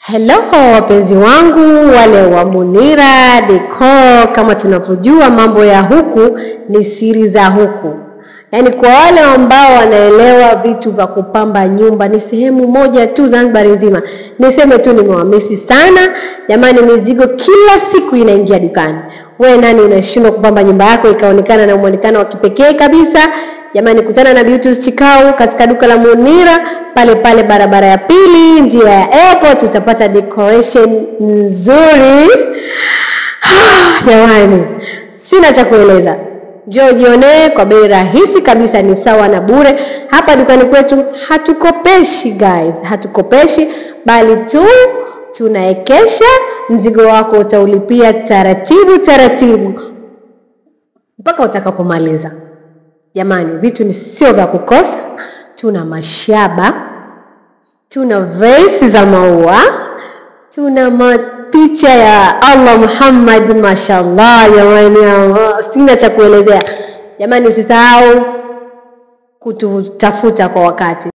Hello wapenzi wangu wale wa Munira Decor. Kama tunavyojua mambo ya huku ni siri za huku. Yaani kwa wale ambao wanaelewa vitu vya kupamba nyumba ni sehemu moja tu Zanzibar nzima. Niseme tu nimewamisi sana. Jamani, mizigo kila siku inaingia dukani. Wewe nani unashindwa kupamba nyumba yako ikaonekana na muonekano wa kipekee kabisa? Jamani, kutana na Beauty Chikau katika duka la Munira pale pale barabara ya pili njia ya airport, utapata decoration nzuri. Jamani, sina cha kueleza. Njoo jione kwa bei rahisi kabisa, ni sawa na bure. Hapa dukani kwetu hatukopeshi guys, hatukopeshi bali tu tunaekesha. Mzigo wako utaulipia taratibu taratibu mpaka utakapomaliza. Jamani, vitu ni sio vya kukosa. Tuna mashaba, tuna vase za maua, tuna picha ya Allah Muhammad, mashallah. Jamani, sina cha kuelezea. Jamani, usisahau kututafuta kwa wakati.